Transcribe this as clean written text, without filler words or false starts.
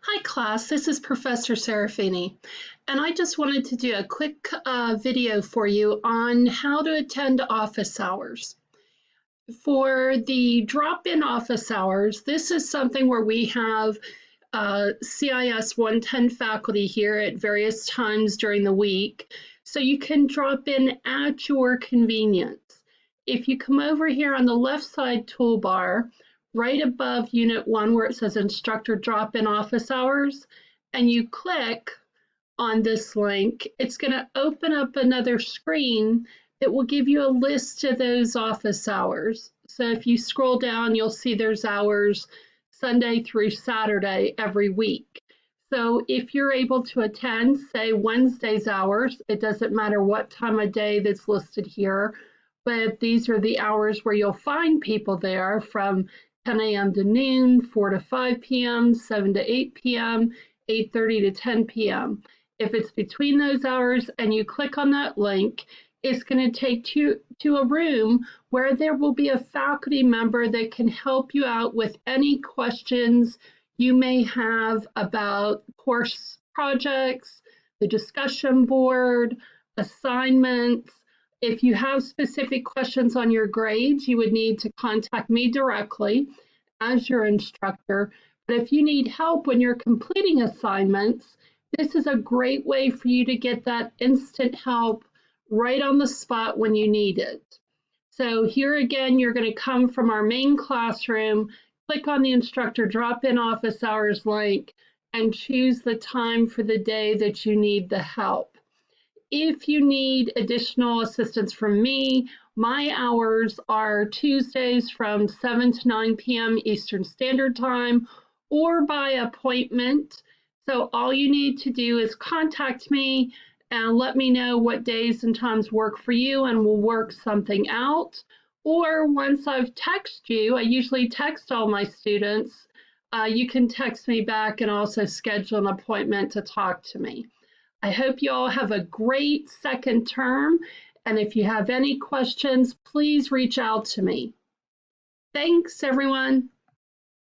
Hi class, this is Professor Serafini, and I just wanted to do a quick video for you on how to attend office hours. For the drop-in office hours, this is something where we have CIS 110 faculty here at various times during the week, so you can drop in at your convenience. If you come over here on the left side toolbar, right above Unit 1 where it says Instructor Drop-in Office Hours, and you click on this link, it's going to open up another screen that will give you a list of those office hours. So if you scroll down, you'll see there's hours Sunday through Saturday every week. So if you're able to attend, say Wednesday's hours, it doesn't matter what time of day that's listed here, but these are the hours where you'll find people there from 10 a.m. to noon, 4 to 5 p.m., 7 to 8 p.m., 8:30 to 10 p.m. If it's between those hours and you click on that link, it's going to take you to a room where there will be a faculty member that can help you out with any questions you may have about course projects, the discussion board, assignments. If you have specific questions on your grades, you would need to contact me directly as your instructor. But if you need help when you're completing assignments, this is a great way for you to get that instant help right on the spot when you need it. So here again, you're going to come from our main classroom, click on the instructor drop-in office hours link, and choose the time for the day that you need the help. If you need additional assistance from me, my hours are Tuesdays from 7 to 9 p.m. Eastern Standard Time or by appointment. So all you need to do is contact me and let me know what days and times work for you, and we'll work something out. Or once I've texted you, I usually text all my students, you can text me back and also schedule an appointment to talk to me. I hope you all have a great second term, and if you have any questions, please reach out to me. Thanks, everyone.